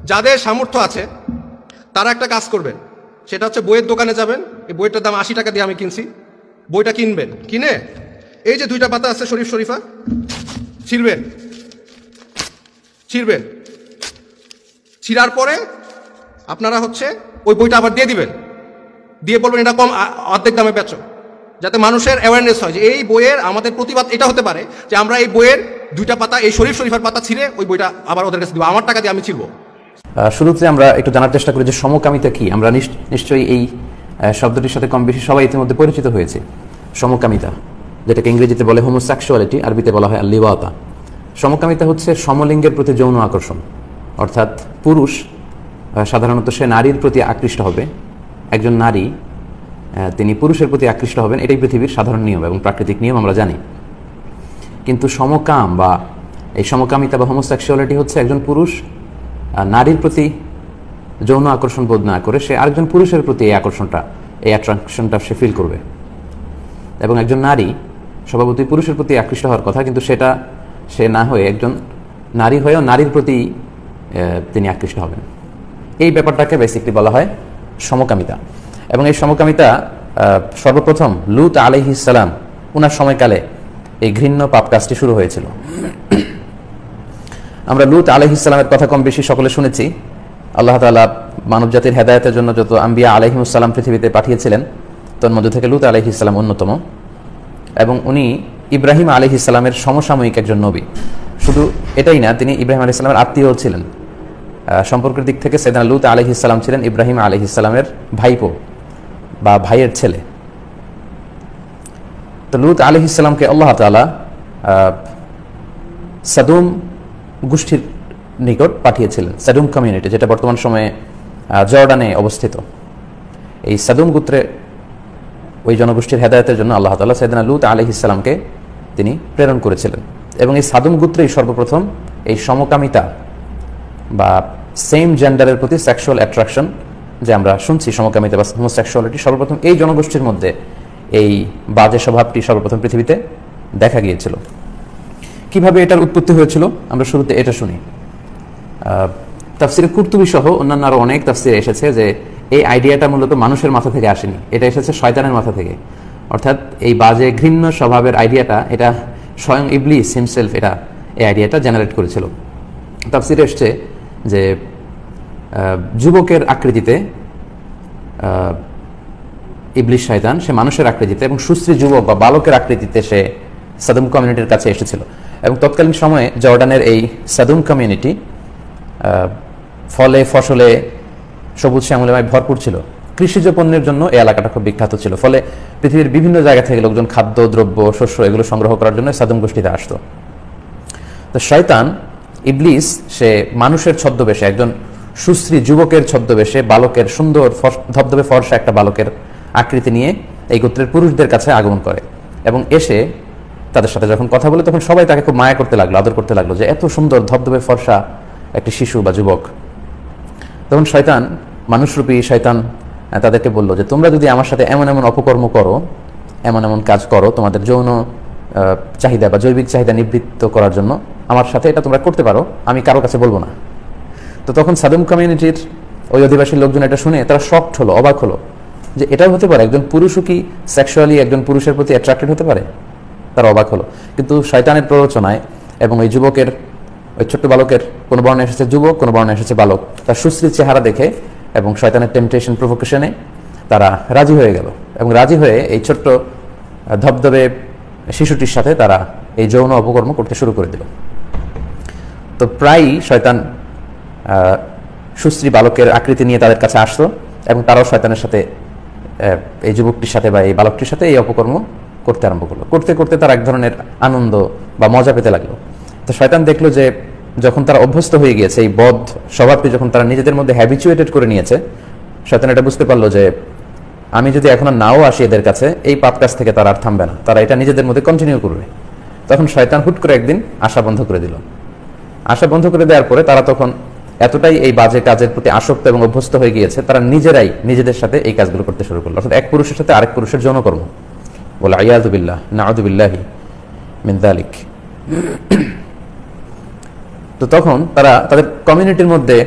যাদের সামর্থ্য আছে তারা একটা কাজ করবেন, সেটা হচ্ছে বইয়ের দোকানে যাবেন। এই বইটার দাম 80 টাকা দিয়ে আমি কিনছি। বইটা কিনবেন, কিনে এই যে 2টা পাতা আছে শরীফ শরীফা, ছিঁড়বেন। ছিঁড়ার পরে আপনারা হচ্ছে ওই বইটা আবার দিয়ে দিবেন, দিয়ে বলবেন এটা কম, অর্ধেক দামে বেচো, যাতে মানুষের অ্যাওয়ারনেস হয় যে এই বইয়ের আমাদের প্রতিবাদ এটা হতে পারে যে আমরা এই বইয়ের 2টা পাতা, এই শরীফ শরীফার পাতা ছিঁড়ে ওই বইটা আবার ওদের কাছে দিব, আমার টাকা দিয়ে আমি ছিঁড়বো। শুরুতে আমরা একটু জানার চেষ্টা করি যে সমকামিতা কি। আমরা নিশ্চয়ই এই শব্দটির সাথে কম বেশি সবাই ইতিমধ্যে পরিচিত হয়েছে। সমকামিতা, যেটাকে ইংরেজিতে বলে হোমোসেক্সুয়ালিটি, আরবিতে বলা হয় আল-লিওয়াতা। সমকামিতা হচ্ছে সমলিঙ্গের প্রতি যৌন আকর্ষণ, অর্থাৎ পুরুষ সাধারণত সে নারীর প্রতি আকৃষ্ট হবে, একজন নারী তিনি পুরুষের প্রতি আকৃষ্ট হবেন, এটাই পৃথিবীর সাধারণ নিয়ম এবং প্রাকৃতিক নিয়ম, আমরা জানি। কিন্তু সমকাম বা এই সমকামিতা বা হোমোসেক্সুয়ালিটি হচ্ছে একজন পুরুষ নারীর প্রতি যৌন আকর্ষণ বোধ না করে সে আরেকজন পুরুষের প্রতি এই অ্যাট্রাকশনটা সে ফিল করবে। এবং একজন নারী স্বভাবতই পুরুষের প্রতি আকৃষ্ট হওয়ার কথা, কিন্তু সেটা সে না হয়ে একজন নারী হয়েও নারীর প্রতি তিনি আকৃষ্ট হবেন। এই ব্যাপারটাকে বেসিকলি বলা হয় সমকামিতা। এবং এই সমকামিতা সর্বপ্রথম লূত আলাইহিস সালাম ওনার সময়কালে এই ঘৃণ্য পাপ কাজটি শুরু হয়েছিল। আমরা লূত আলাইহিস সালামের কথা কম বেশি সকলে শুনেছি। আল্লাহ তাআলা মানবজাতির হেদায়েতের জন্য যত আম্বিয়া আলাইহিমুস সালাম পৃথিবীতে পাঠিয়েছিলেন তার মধ্য থেকে লূত আলাইহিস সালাম অন্যতম, এবং উনি ইব্রাহিম আলাইহিস সালামের সমসাময়িক একজন নবী। শুধু এটাই না, তিনি ইব্রাহিম আলাইহিস সালামের আত্মীয় ছিলেন। সম্পর্কের দিক থেকে সাইয়েদনা লূত আলাইহিস সালাম ছিলেন ইব্রাহিম আলাইহিস সালামের ভাইপো বা ভাইয়ের ছেলে। তো লূত আলাইহিস সালামকে আল্লাহ তাআলা সাদুম গোষ্ঠীর নিকট পাঠিয়েছিলেন, সাদুম কমিউনিটি, যেটা বর্তমান সময়ে জর্ডানে অবস্থিত। এই সাদুম গোত্রে ওই জনগোষ্ঠীর হেদায়েতের জন্য আল্লাহ তাআলা সাইয়েদনা লূত আলাইহিস সালামকে তিনি প্রেরণ করেছিলেন। এবং এই সাদুম গোত্রেই সর্বপ্রথম এই সমকামিতা বা সেম জেন্ডারের প্রতি সেক্সুয়াল অ্যাট্রাকশন, যে আমরা শুনছি সমকামিতা বা হোমোসেক্সুয়ালিটি, সর্বপ্রথম এই জনগোষ্ঠীর মধ্যে এই বাজে স্বভাবটি সর্বপ্রথম পৃথিবীতে দেখা গিয়েছিল। কিভাবে এটার উৎপত্তি হয়েছিল আমরা শুরুতে এটা শুনি। তাফসিরে কুরতুবী সহ অন্যান্য আরো অনেক তাফসিরে এসেছে যে এই আইডিয়াটা মূলত মানুষের মাথা থেকে আসেনি, এটা এসেছে শয়তানের মাথা থেকে। অর্থাৎ এই বাজে ঘৃণ্য স্বভাবের আইডিয়াটা এটা স্বয়ং ইবলিস হিমসেলফ এই আইডিয়াটা জেনারেট করেছিল। তাফসিরে এসছে যে যুবকের আকৃতিতে ইবলিস শয়তান সে মানুষের আকৃতিতে এবং সুশ্রী যুবক বা বালকের আকৃতিতে সে সাদুম কমিউনিটির কাছে এসেছিল। এবং তৎকালীন সময়ে জর্ডানের এই সাদুম কমিউনিটি ফলে ফসলে সবুজ শ্যামলিমায় ভরপুর ছিল। কৃষিজ পণ্যের জন্য এই এলাকাটা খুব বিখ্যাত ছিল। ফলে পৃথিবীর বিভিন্ন জায়গা থেকে লোকজন খাদ্য দ্রব্য শস্য এগুলো সংগ্রহ করার জন্য সাদুম গোষ্ঠীতে আসতো। তো শয়তান ইবলিস সে মানুষের ছদ্মবেশে, একজন সুশ্রী যুবকের ছদ্মবেশে, বালকের সুন্দর ধবধবে ফর্সা একটা বালকের আকৃতি নিয়ে এই গোত্রের পুরুষদের কাছে আগমন করে এবং এসে তাদের সাথে যখন কথা বলে তখন সবাই তাকে খুব মায়া করতে লাগলো, আদর করতে লাগলো যে এত সুন্দর ধবধবে ফর্সা একটি শিশু বা যুবক। তখন শয়তান, মানুষরূপী শয়তান তাদেরকে বলল যে তোমরা যদি আমার সাথে এমন এমন অপকর্ম করো, এমন এমন কাজ করো তোমাদের যৌন চাহিদা বা জৈবিক চাহিদা নিবৃত্ত করার জন্য, আমার সাথে এটা তোমরা করতে পারো, আমি কারো কাছে বলবো না। তো তখন সাদুম কমিউনিটির ওই অধিবাসী লোকজন এটা শুনে তারা শকড হলো, অবাক হলো যে এটাও হতে পারে, একজন পুরুষও কি সেক্সুয়ালি একজন পুরুষের প্রতি অ্যাট্রাক্টেড হতে পারে। তারা অবাক হলো। কিন্তু শয়তানের প্ররোচনায় এবং ওই যুবকের, ওই ছোট্ট বালকের, কোনো বর্ণে এসেছে যুবক, কোনো বর্ণে এসেছে বালক, তার সুশ্রী চেহারা দেখে এবং শয়তানের টেম্পটেশন প্রভোকেশনে তারা রাজি হয়ে গেল এবং রাজি হয়ে এই ছোট্ট ধবধবে শিশুটির সাথে তারা এই যৌন অপকর্ম করতে শুরু করে দিল। তো প্রায়ই শয়তান সুশ্রী বালকের আকৃতি নিয়ে তাদের কাছে আসতো এবং তারাও শয়তানের সাথে, এই যুবকটির সাথে বা এই বালকটির সাথে এই অপকর্ম করতে আরম্ভ করলো। করতে করতে তারা এক ধরনের আনন্দ বা মজা পেতে লাগলো। তো শয়তান দেখলো যে যখন তারা অভ্যস্ত হয়ে গিয়েছে, এই বদ স্বভাবটি যখন তারা নিজেদের মধ্যে হ্যাবিচুয়েটেড করে নিয়েছে, শয়তান এটা বুঝতে পারলো যে আমি যদি এখন নাও আসি এদের কাছে, এই পাপ কাজ থেকে তারা আর থামবে না, তারা এটা নিজেদের মধ্যে কন্টিনিউ করবে। তখন শয়তান হুট করে একদিন আশা বন্ধ করে দিল। আশা বন্ধ করে দেওয়ার পরে তারা তখন এতটাই এই বাজে কাজের প্রতি আসক্ত এবং অভ্যস্ত হয়ে গিয়েছে, তারা নিজেরাই নিজেদের সাথে এই কাজগুলো করতে শুরু করলো। অর্থাৎ এক পুরুষের সাথে আরেক পুরুষের যৌনকর্ম, বলে আয়াযু বিল্লাহ, নাউযু বিল্লাহি মিন যালিক। তো তখন তারা তাদের কমিউনিটির মধ্যে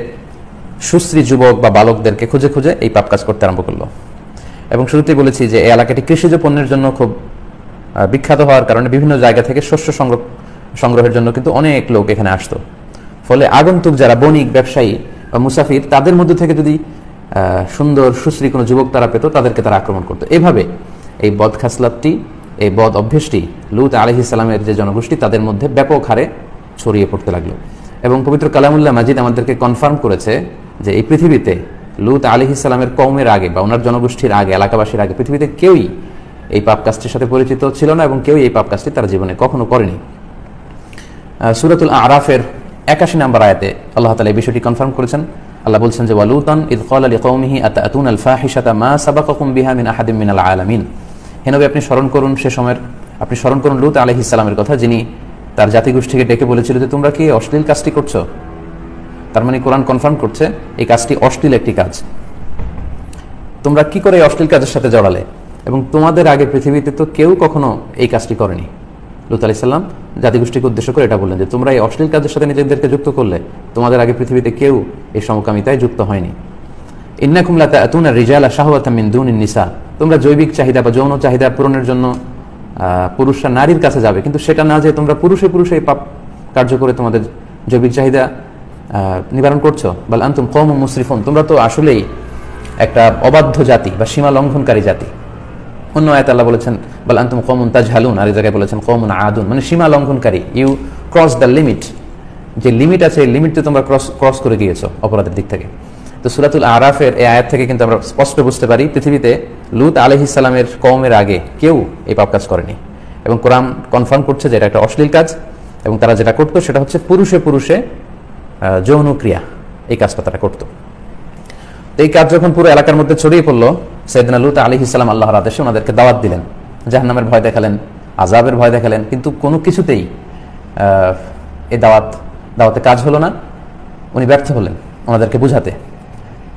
সুশ্রী যুবক বা বালকদেরকে খুঁজে খুঁজে এই পাপ কাজ করতে আরম্ভ করলো। এবং শুরুতেই বলেছি যে এই এলাকাটি কৃষিজ পণ্যের জন্য খুব বিখ্যাত হওয়ার কারণে বিভিন্ন জায়গা থেকে শস্য সংগ্রহের জন্য কিন্তু অনেক লোক এখানে আসতো। ফলে আগন্তুক যারা বণিক, ব্যবসায়ী বা মুসাফির, তাদের মধ্যে থেকে যদি সুন্দর সুশ্রী কোনো যুবক তারা পেত, তাদেরকে তারা আক্রমণ করতো। এভাবে এই বদ খাসলাতটি, এই বদ অভ্যেসটি লূত আলাইহিস সালামের যে জনগোষ্ঠী, তাদের মধ্যে ব্যাপক হারে ছড়িয়ে পড়তে লাগলো। এবং পবিত্র কালামুল্লাহ মাজিদ আমাদেরকে কনফার্ম করেছে যে এই পৃথিবীতে লূত আলাইহিস সালামের কওমের আগে বা ওনার জনগোষ্ঠীর আগে, এলাকাবাসীর আগে পৃথিবীতে কেউই এই পাপ কাজটির সাথে পরিচিত ছিল না এবং কেউই এই পাপ কাজটি তার জীবনে কখনো করেনি। সূরাতুল আরাফের 81 নম্বর আয়াতে আল্লাহ তাআলা এই বিষয়টি কনফার্ম করেছেন। আল্লাহ বলছেন যে ওয়ালুতান ইয ক্বালা লিকওমিহি আতাতুনাল ফাহিশাতা মা সাবাকাকুম বিহা মিন আহাদিম মিনাল আলামিন। হে নবী, আপনি স্মরণ করুন লূত আলাইহিস সালামের কথা, যিনি তার জাতিগোষ্ঠীকে ডেকে বলেছিল যে তোমরা কি অশ্লীল কাজটি করছো। তার মানে কোরআন কনফার্ম করছে এই কাজটি অশ্লীল একটি কাজ। তোমরা কি করে এই অশ্লীল কাজের সাথে জড়ালে, এবং তোমাদের আগে পৃথিবীতে তো কেউ কখনো এই কাজটি করেনি। লূত আলাইহিস সালাম জাতিগোষ্ঠীকে উদ্দেশ্য করে এটা বললেন যে তোমরা এই অশ্লীল কাজের সাথে নিজেদেরকে যুক্ত করলে, তোমাদের আগে পৃথিবীতে কেউ এই সমকামিতায় যুক্ত হয়নি। ইন্নাকুম লাতাতুনা রিজালা শাহওয়াতাম মিন দুনিন নিসা। তোমরা জৈবিক চাহিদা বা যৌন চাহিদা পূরণের জন্য পুরুষরা নারীর কাছে যাবে, কিন্তু সেটা না যে তোমরা পুরুষে এই পাপ কার্য করে তোমাদের জৈবিক চাহিদা নিবারণ করছো। বাল আনতুম কওমুম মুসরিফুন, তোমরা তো আসলেই একটা অবাধ্য জাতি বা সীমা লঙ্ঘনকারী জাতি। অন্য আয়াতে আল্লাহ বলেছেন বাল আনতুম কওমুন তাজহালুন, আর এই জায়গায় বলেছেন কওমুন আদুন, মানে সীমা লঙ্ঘনকারী। ইউ ক্রস দ্য লিমিট, যে লিমিট আছে এই লিমিটটা তোমরা ক্রস করে গিয়েছো অপরাধের দিক থেকে। তো সূরাতুল আরাফের এই আয়াত থেকে কিন্তু আমরা স্পষ্ট বুঝতে পারি পৃথিবীতে লূত আলাইহিস সালামের কওমের আগে কেউ এই পাপ কাজ করেনি। এবং কোরআন কনফার্ম করছে যে এটা একটা অশ্লীল কাজ, এবং তারা যেটা করতো সেটা হচ্ছে পুরুষে যৌন ক্রিয়া, এই কাজটা তারা করতো। তো এই কাজ যখন পুরো এলাকার মধ্যে ছড়িয়ে পড়লো, সাইয়েদনা লূত আলাইহিস সালাম আল্লাহর আদেশে ওনাদেরকে দাওয়াত দিলেন, জাহান্নামের ভয় দেখালেন, আযাবের ভয় দেখালেন, কিন্তু কোনো কিছুতেই এই দাওয়াতে কাজ হলো না। উনি ব্যর্থ হলেন ওনাদেরকে বুঝাতে।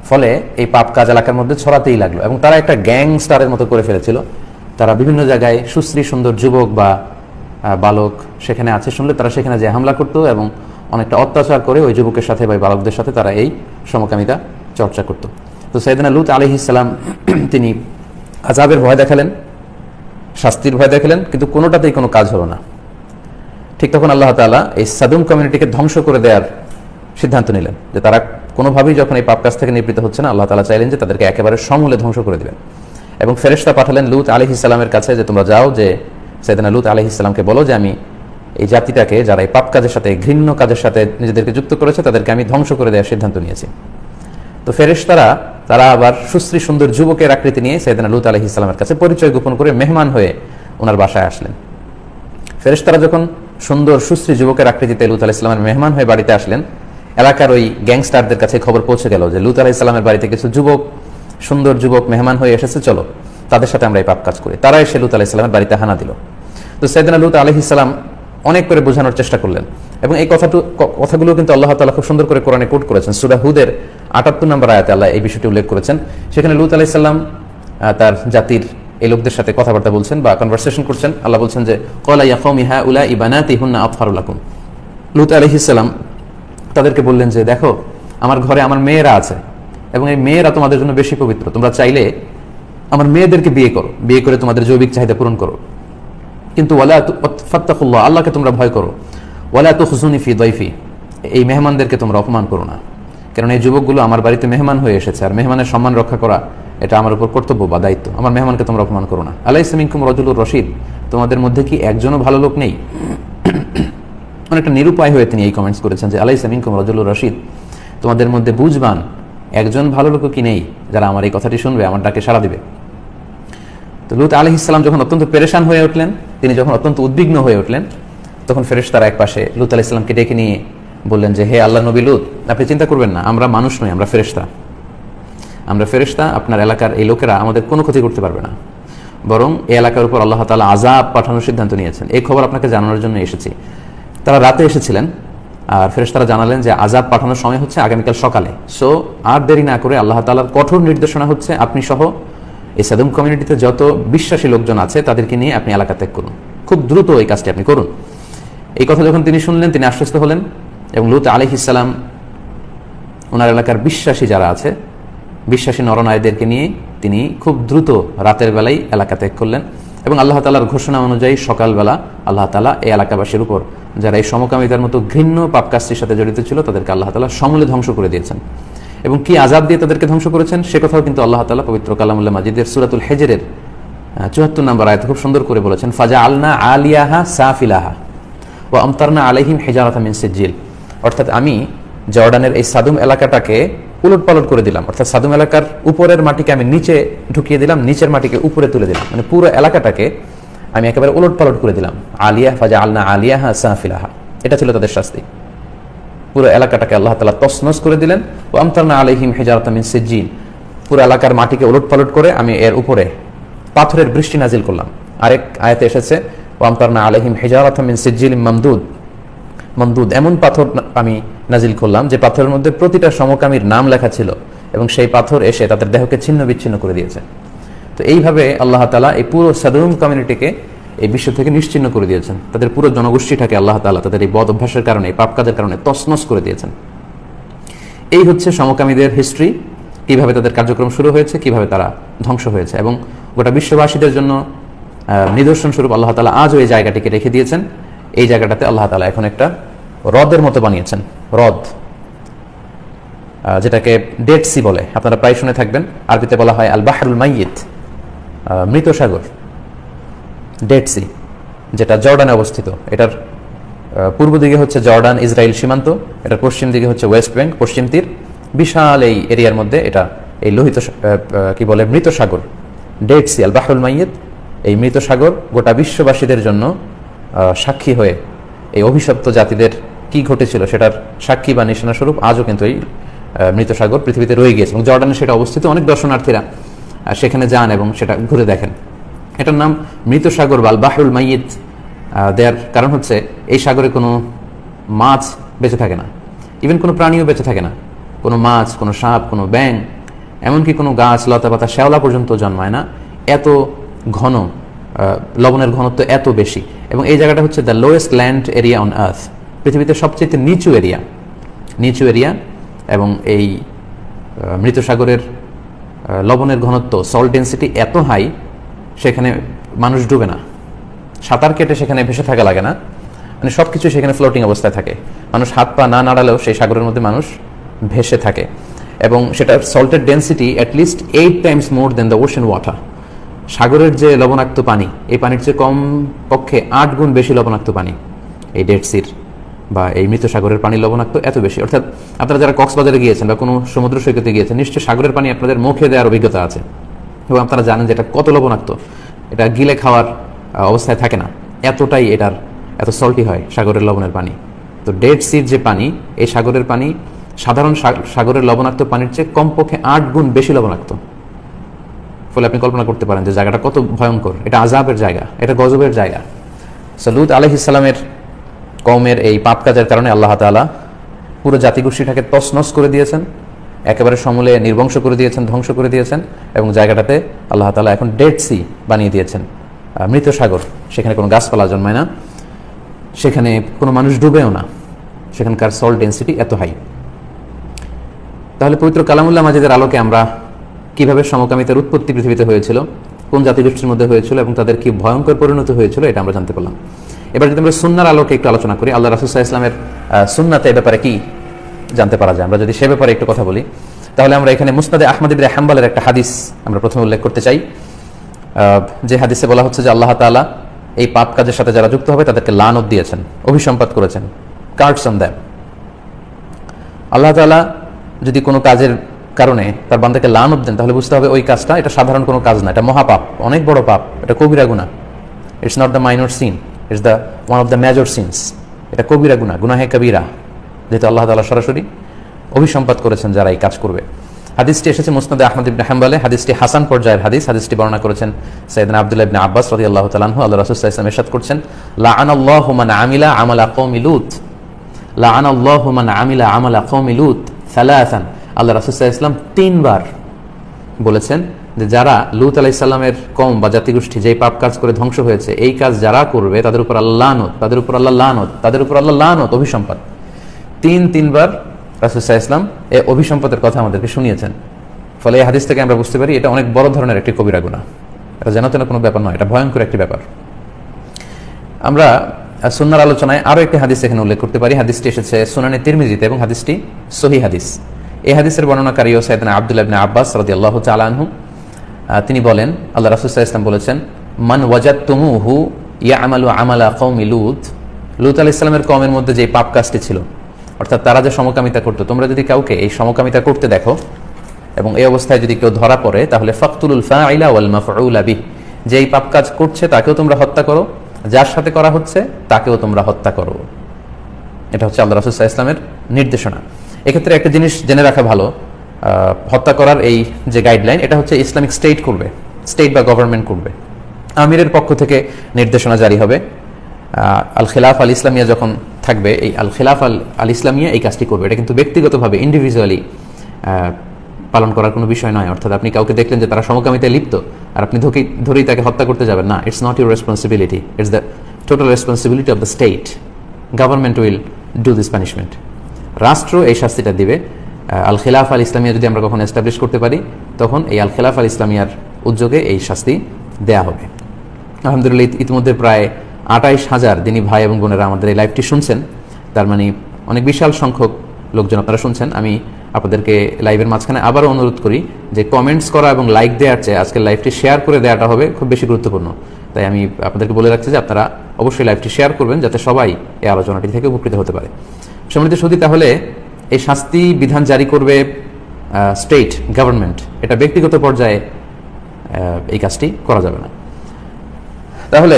ফলে এই পাপ কাজ এলাকার মধ্যে ছড়াতেই লাগলো, এবং তারা একটা গ্যাংস্টারের মতো করে ফেলেছিল। তারা বিভিন্ন জায়গায় সুশ্রী সুন্দর যুবক বা বালক সেখানে আছে শুনলে তারা সেখানে যে হামলা করতো এবং অনেকটা অত্যাচার করে ওই যুবকের সাথে বা বালকদের সাথে তারা এই সমকামিতা চর্চা করত। তো সাইয়েদনা লূত আলাইহিস সালাম তিনি আযাবের ভয় দেখালেন, শাস্তির ভয় দেখালেন, কিন্তু কোনোটাতেই কোনো কাজ হলো না। ঠিক তখন আল্লাহ তাআলা এই সাদুম কমিউনিটিকে ধ্বংস করে দেওয়ার সিদ্ধান্ত নিলেন, যে তারা কোনোভাবেই যখন এই পাপ কাজ থেকে নিবৃত্ত হচ্ছে না, আল্লাহ তাআলা চাইলেন যে তাদেরকে একেবারে সমূলে ধ্বংস করে দিবেন। এবং ফেরেশতা পাঠালেন লূত আলাইহিস সালামের কাছে যে তোমরা যাও, যে সাইয়েদনা লূত আলাইহিস সালামকে বলো যে আমি এই জাতিটাকে, যারা এই পাপ কাজের সাথে, ঘৃণ্য কাজের সাথে নিজেদেরকে যুক্ত করেছে, তাদেরকে আমি ধ্বংস করে দেওয়ার সিদ্ধান্ত নিয়েছি। তো ফেরেশতারা তারা আবার সুশ্রী সুন্দর যুবকের আকৃতি নিয়ে সাইয়েদনা লূত আলাইহিস সালামের কাছে পরিচয় গোপন করে মেহমান হয়ে ওনার বাসায় আসলেন। ফেরেশতারা যখন সুন্দর সুশ্রী যুবকের আকৃতিতে লূত আলাইহিস সালামের মেহমান হয়ে বাড়িতে আসলেন, এলাকার ওই গ্যাংস্টারদের কাছে খবর পৌঁছে গেল যে লূত আলাইহিস সালামের বাড়িতে কিছু সুন্দর যুবক মেহমান হয়ে এসেছে, চলো তাদের সাথে আমরা এই পাপ কাজ করি। তারা এসে লূত আলাইহিস সালামের বাড়িতে হানা দিল। তো সাইয়েদনা লূত আলাইহিস সালাম অনেক করে বোঝানোর চেষ্টা করলেন, এবং এই কথাগুলো কিন্তু আল্লাহ তাআলা খুব সুন্দর করে কোরআনে কোট করেছেন। সূরা হুদের 78 নম্বর আয়াতে আল্লাহ এই বিষয়টি উল্লেখ করেছেন। সেখানে লূত আলাইহিস সালাম তার জাতির এই লোকদের সাথে কথাবার্তা বলছেন বা কনভারসেশন করছেন। আল্লাহ বলছেন যে ক্বালা ইয়া কওমি হাউলাই বানাতি হুন্না আতহারু লাকুম। লূত আলাইহিস সালাম তাদেরকে বললেন যে দেখো, আমার ঘরে আমার মেয়েরা আছে এবং এই মেয়েরা তোমাদের জন্য বেশি পবিত্র। তোমরা চাইলে আমার মেয়েদেরকে বিয়ে করে তোমাদের জৈবিক চাহিদা পূরণ করো, কিন্তু ওয়ালা ফাত্তাকুল্লাহ, আল্লাহকে তোমরা ভয় করো। ওয়ালা তুখজুনি ফি দাইফি, এই মেহমানদেরকে তোমরা অপমান করো না, কারণ এই যুবকগুলো আমার বাড়িতে মেহমান হয়ে এসেছে, আর মেহমানের সম্মান রক্ষা করা এটা আমার উপর কর্তব্য বা দায়িত্ব। আমার মেহমানকে তোমরা অপমান করো না। আলাইসা মিনকুম রাজুলুর রশিদ, তোমাদের মধ্যে কি একজনও ভালো লোক নেই? অনেকটা নিরুপায় হয়ে তিনি এই কমেন্টস করেছেন যে আলাইসা মিনকুম রাজুলুর রশিদ, তোমাদের মধ্যে বুঝবান একজন ভালো লোক কি নেই যারা আমার এই কথাটি শুনবে, আমার ডাকে সাড়া দিবে? তো লূত আলাইহিস সালাম যখন অত্যন্ত পেরেশান হয়ে উঠলেন, তিনি যখন অত্যন্ত উদ্বিগ্ন হয়ে উঠলেন, তখন ফেরেশতারা এক পাশে লূত আলাইহিস সালামকে ডেকে নিয়ে বললেন যে হে আল্লাহ নবী লূত, আপনি চিন্তা করবেন না, আমরা মানুষ নই, আমরা ফেরেশতা। আপনার এলাকার এই লোকেরা আমাদের কোনো ক্ষতি করতে পারবে না, বরং এই এলাকার উপর আল্লাহ তাআলা আযাব পাঠানোর সিদ্ধান্ত নিয়েছেন। এই খবর আপনাকে জানানোর জন্য এসেছি। তারা রাতে এসেছিলেন, আর ফেরেশতারা জানালেন যে আযাব পাঠানোর সময় হচ্ছে আগামীকাল সকালে। সো আর দেরি না করে আল্লাহ তাআলার কঠোর নির্দেশনা হচ্ছে আপনি সহ এই সাদুম কমিউনিটিতে যত বিশ্বাসী লোকজন আছে তাদেরকে নিয়ে আপনি এলাকা ত্যাগ করুন, খুব দ্রুত এই কাজটি আপনি করুন। এই কথা যখন তিনি শুনলেন, তিনি আশ্বস্ত হলেন, এবং লূত আলাইহিস সালাম ওনার এলাকার বিশ্বাসী যারা আছে, বিশ্বাসী নরনারীদেরকে নিয়ে তিনি খুব দ্রুত রাতের বেলায় এলাকা ত্যাগ করলেন এবং আল্লাহ তাআলার ঘোষণা অনুযায়ী সকালবেলা আল্লাহ তাআলা এই এলাকাবাসীর উপর যারা এই সমকামিতার মতো ঘৃণ্য পাপকাজটির সাথে জড়িত ছিল তাদেরকে আল্লাহ তাআলা সমূলে ধ্বংস করে দিয়েছেন। এবং কি আযাব দিয়ে তাদেরকে ধ্বংস করেছেন সে কথাও কিন্তু আল্লাহ তাআলা পবিত্র কালামুল্লাহ মাজিদের সূরাতুল হিজরের ৭৪ নম্বর আয়াতে খুব সুন্দর করে বলেছেন, ফাজআলনা আলিয়াহা সাফিলাহা ওয়া আমতারনা আলাইহিম হিজারাতাম মিন সিজিল। অর্থাৎ আমি জর্ডানের এই সাদুম এলাকাটাকে উলটপালট করে দিলাম, অর্থাৎ সাদুম এলাকার উপরের মাটিকে আমি নিচে ঢুকিয়ে দিলাম, নিচের মাটিকে উপরে তুলে দিলাম, মানে পুরো এলাকাটাকে আমি একেবারে উলটপালট করে দিলাম। আলিয়া ফাজআলনা আলিয়াহা সাফিলাহা, এটা ছিল তাদের শাস্তি। পুরো এলাকাটাকে আল্লাহ তাআলা তছনছ করে দিলেন। ওয়া আমতারনা আলাইহিম হিজারাতাম মিন সিজিল, পুরো এলাকার মাটিকে উলটপালট করে আমি এর উপরে পাথরের বৃষ্টি নাজিল করলাম। আরেক আয়াতে এসেছে ওয়া আমতারনা আলাইহিম হিজারাতাম মিন সিজিল মামদুদ, মামদুদ এমন পাথর আমি নাজিল করলাম যে পাথরের মধ্যে প্রতিটা সমকামীর নাম লেখা ছিল এবং সেই পাথর এসে তাদের দেহকে ছিন্ন বিচ্ছিন্ন করে দিয়েছে। তো এইভাবে আল্লাহ তাআলা এই পুরো সাদুম কমিউনিটিকে এই বিশ্ব থেকে নিশ্চিহ্ন করে দিয়েছেন, তাদের পুরো জনগোষ্ঠীটাকে আল্লাহ তাআলা তাদের এই বদ অভ্যাসের কারণে, এই পাপ কাজের কারণে তছনছ করে দিয়েছেন। এই হচ্ছে সমকামীদের হিস্ট্রি, কিভাবে তাদের কার্যক্রম শুরু হয়েছে, কিভাবে তারা ধ্বংস হয়েছে এবং গোটা বিশ্ববাসীদের জন্য নিদর্শন স্বরূপ আল্লাহ তাআলা আজও এই জায়গাটিকে রেখে দিয়েছেন। এই জায়গাটাতে আল্লাহ তাআলা এখন একটা হ্রদের মতো বানিয়েছেন, হ্রদ যেটাকে ডেড সি বলে, আপনারা প্রায় শুনে থাকবেন। আরবিতে বলা হয় আল বাহরুল মাইয়িত, মৃত সাগর, ডেড সি, যেটা জর্ডানে অবস্থিত। এটার পূর্ব দিকে হচ্ছে জর্ডান ইসরায়েল সীমান্ত, এটার পশ্চিম দিকে হচ্ছে ওয়েস্ট ব্যাংক, পশ্চিম তীর। বিশাল এই এরিয়ার মধ্যে এটা এই লোহিত কি বলে মৃত সাগর, ডেড সি আল বাহরুল মাইয়িত। এই মৃত সাগর গোটা বিশ্ববাসীদের জন্য সাক্ষী হয়ে এই অভিশপ্ত জাতিদের কি ঘটেছিল সেটার সাক্ষী বা নিশানা স্বরূপ আজও কিন্তু এই মৃত সাগর পৃথিবীতে রয়ে গিয়েছে এবং জর্ডানে সেটা অবস্থিত। অনেক দর্শনার্থীরা সেখানে যান এবং সেটা ঘুরে দেখেন। এটার নাম মৃত সাগর বা আল বাহরুল মাইয়িত দেয়ার কারণ হচ্ছে এই সাগরে কোনো মাছ বেঁচে থাকে না, ইভেন কোনো প্রাণীও বেঁচে থাকে না, কোনো মাছ, কোনো সাপ, কোনো ব্যাঙ, এমনকি কোনো গাছ, লতা পাতা, শ্যাওলা পর্যন্ত জন্মায় না। এত ঘন, লবণের ঘনত্ব এত বেশি। এবং এই জায়গাটা হচ্ছে the lowest land area on earth, পৃথিবীতে সবচেয়ে নিচু এরিয়া। এবং এই মৃত সাগরের লবণের ঘনত্ব, সল্ট ডেন্সিটি এত হাই, সেখানে মানুষ ডুবে না, সাঁতার কেটে সেখানে ভেসে থাকা লাগে না, মানে সবকিছু সেখানে ফ্লোটিং অবস্থায় থাকে। মানুষ হাত পা না নাড়ালেও সেই সাগরের মধ্যে মানুষ ভেসে থাকে এবং সেটার সল্টের density at least 8 times more than the ocean water. সাগরের যে লবণাক্ত পানি, এই পানির চেয়ে কম পক্ষে 8 গুণ বেশি লবণাক্ত পানি এই ডেড সির বা এই মৃত সাগরের পানি লবণাক্ত এত বেশি। অর্থাৎ আপনারা যারা কক্সবাজারে গিয়েছেন বা কোনো সমুদ্র সৈকতে গিয়েছেন, নিশ্চয়ই সাগরের পানি আপনাদের মুখে দেওয়ার অভিজ্ঞতা আছে এবং আপনারা জানেন যে এটা কত লবণাক্ত, এটা গিলে খাওয়ার অবস্থায় থাকে না, এতটাই এটার এত সল্টি হয় সাগরের লবণের পানি। তো ডেড সির যে পানি, এই সাগরের পানি সাধারণ সাগরের লবণাক্ত পানির চেয়ে কমপক্ষে 8 গুণ বেশি লবণাক্ত। ফলে আপনি কল্পনা করতে পারেন যে জায়গাটা কত ভয়ঙ্কর, এটা আযাবের জায়গা, এটা গজবের জায়গা। লূত আলাইহিস সালামের কওমের এই পাপ কাজের কারণে আল্লাহ তাআলা পুরো জাতিগোষ্ঠীটাকে তছনছ করে দিয়েছেন, একেবারে সমূলে নির্বংশ করে দিয়েছেন, ধ্বংস করে দিয়েছেন এবং জায়গাটাতে আল্লাহ তাআলা এখন ডেড সি বানিয়ে দিয়েছেন, মৃত সাগর। সেখানে কোনো গাছপালা জন্মায় না, সেখানে কোনো মানুষ ডুবেও না, সেখানকার সল্ট ডেন্সিটি এত হাই। তাহলে পবিত্র কালামুল্লাহ মাজিদের আলোকে আমরা কিভাবে সমকামিতার উৎপত্তি পৃথিবীতে হয়েছিল, কোন জাতিগোষ্ঠীর মধ্যে হয়েছিল এবং তাদের কি ভয়ঙ্কর পরিণতি হয়েছিল, এটা আমরা জানতে পারলাম। এবার যদি আমরা সুন্নাহর আলোকে একটু আলোচনা করি, আল্লাহ রাসূল সাল্লাল্লাহু আলাইহি ওয়াসাল্লামের সুন্নাতে এ ব্যাপারে কি জানতে পারা যায়, আমরা যদি সে ব্যাপারে একটু কথা বলি, তাহলে আমরা এখানে মুসনাদে আহমদ ইবনে হাম্বলের একটা হাদিস আমরা প্রথমে উল্লেখ করতে চাই, যে হাদিসে বলা হচ্ছে যে আল্লাহ তাআলা এই পাপ কাজের সাথে যারা যুক্ত হবে তাদেরকে লানত দিয়েছেন, অভিসম্পাত করেছেন, কার্ডস অন দেম। আল্লাহ তাআলা যদি কোনো কাজের কারণে তার বান্দাকে লানত দেন, তাহলে বুঝতে হবে ওই কাজটা এটা সাধারণ কোনো কাজ না, এটা মহাপাপ, অনেক বড় পাপ, এটা কবিরা গুনাহ। It's not the minor sin, it's the one of the major sins. এটা কবিরা গুনাহ, গুনাহে কবিরা, যেহেতু আল্লাহ তাআলা সরাসরি অভিসম্পাত করেছেন যারা এই কাজ করবে। হাদিসটি এসেছে মুসনাদে আহমদ ইবনে হাম্বলে, হাদিসটি হাসান পর্যায়ের হাদিস। হাদিসটি বর্ণনা করেছেন সাইয়েদনা আব্দুল্লাহ ইবনে আব্বাস রাদিয়াল্লাহু তাআলা আনহু। আল্লাহ রাসূল সাল্লাল্লাহু আলাইহি ওয়াসাল্লাম ইরশাদ করছেন, লাআনাল্লাহু মান আমিলা আমালা কওমি লূত, লাআনাল্লাহু মান আমিলা আমালা কওমি লূত সালাসান। আল্লাহ রাসূল সাল্লাল্লাহু আলাইহি ওয়াসাল্লাম 3 বার বলেছেন যে যারা লূত আলাইহিস সালামের কওম বা জাতিগোষ্ঠী যেই পাপ কাজ করে ধ্বংস হয়েছে, এই কাজ যারা করবে তাদের উপর আল্লাহ লানত, তাদের উপর আল্লাহ লানত, তাদের উপর আল্লাহ লানত, অভিসম্পাত। 3 বার রাসূল সাল্লাল্লাহু আলাইহি ওয়াসাল্লাম এই অভিসম্পাতের কথা আমাদেরকে শুনিয়েছেন। ফলে এই হাদিস থেকে আমরা বুঝতে পারি এটা অনেক বড় ধরনের একটি কবিরা গুনাহ। এটা যেন তেন কোনো ব্যাপার নয়, এটা ভয়ঙ্কর একটি ব্যাপার। আমরা সুন্নাহর আলোচনায় আরও একটি হাদিস এখানে উল্লেখ করতে পারি। হাদিসটি এসেছে সুনানে তিরমিজিতে এবং হাদিসটি সহিহ হাদিস। এই হাদিসের বর্ণনাকারী ও সাইয়েদনা আব্দুল্লাহ ইবনে আব্বাস রাদিয়াল্লাহু তাআলা আনহু, তিনি বলেন আল্লাহ রাসূল সাল্লাল্লাহু আলাইহি ওয়াসাল্লাম বলেছেন, মান ওয়াজাদতুমুহু ইয়ামালু আমালা কওমি লূত, লূত আলাইহিস সালামের কওমের মধ্যে যে পাপ কাজটি ছিল, অর্থাৎ তারা যে সমকামিতা করতো, তোমরা যদি কাউকে এই সমকামিতা করতে দেখো এবং এই অবস্থায় যদি কেউ ধরা পড়ে, তাহলে ফাকতুলুল ফাইলা ওয়াল মাফউলা বিহ, যে এই পাপ কাজ করছে তাকেও তোমরা হত্যা করো, যার সাথে করা হচ্ছে তাকেও তোমরা হত্যা করো। এটা হচ্ছে আল্লাহ রাসূল সাল্লাল্লাহু আলাইহি ওয়াসাল্লামের নির্দেশনা। এক্ষেত্রে একটা জিনিস জেনে রাখা ভালো, হত্যা করার এই যে গাইডলাইন, এটা হচ্ছে ইসলামিক স্টেট করবে, স্টেট বা গভর্নমেন্ট করবে। আমিরের পক্ষ থেকে নির্দেশনা জারি হবে। আল খিলাফ আল ইসলামিয়া যখন থাকবে, এই আল খিলাফ আল ইসলামিয়া এই কাজটি করবে। এটা কিন্তু ব্যক্তিগতভাবে ইন্ডিভিজুয়ালি পালন করার কোনো বিষয় নয়। অর্থাৎ আপনি কাউকে দেখলেন যে তারা সমকামিতায় লিপ্ত আর আপনি ধরেই তাকে হত্যা করতে যাবেন না, it's not your responsibility, it's the total responsibility of the state. Government will do this punishment. রাষ্ট্র এই শাস্তিটা দিবে। আল খিলাফ আল ইসলামিয়া যদি আমরা কখনো এস্টাবলিশ করতে পারি, তখন এই আল খিলাফ আল ইসলামিয়ার উদ্যোগে এই শাস্তি দেয়া হবে। আলহামদুলিল্লাহ, ইতিমধ্যে প্রায় 28,000 দিনী ভাই এবং বোনেরা আমাদের এই লাইভটি শুনছেন। তার মানে অনেক বিশাল সংখ্যক লোকজন আপনারা শুনছেন। আমি আপনাদেরকে লাইভের মাঝখানে আবারও অনুরোধ করি যে কমেন্টস করা এবং লাইক দেওয়ার চেয়ে আজকের লাইভটি শেয়ার করে দেওয়াটা হবে খুব বেশি গুরুত্বপূর্ণ। তাই আমি আপনাদেরকে বলে রাখছি যে আপনারা অবশ্যই লাইভটি শেয়ার করবেন, যাতে সবাই এই আলোচনাটি থেকে উপকৃত হতে পারে। সম্মানিত সুধী, তাহলে এই শাস্তি বিধান জারি করবে স্টেট গভর্নমেন্ট, এটা ব্যক্তিগত পর্যায়ে এই কাজটি করা যাবে না। তাহলে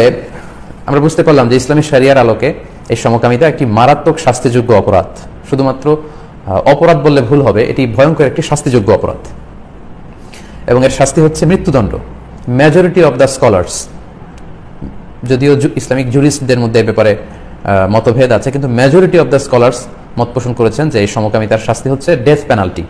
আমরা বুঝতে পারলাম যে ইসলামী শরিয়ার আলোকে এই সমকামিতা একটি মারাত্মক শাস্তিযোগ্য অপরাধ। শুধুমাত্র অপরাধ বললে ভুল হবে, এটি ভয়ঙ্কর একটি শাস্তিযোগ্য অপরাধ এবং এর শাস্তি হচ্ছে মৃত্যুদণ্ড। মেজরিটি অফ দ্য স্কলার্স, যদিও ইসলামিক জুরিস্টদের মধ্যে এ ব্যাপারে মতভেদ আছে, কিন্তু মেজরিটি অফ দ্য স্কলার্স মত পোষণ করেছেন যে এই সমকামিতার শাস্তি হচ্ছে ডেথ পেনাল্টি।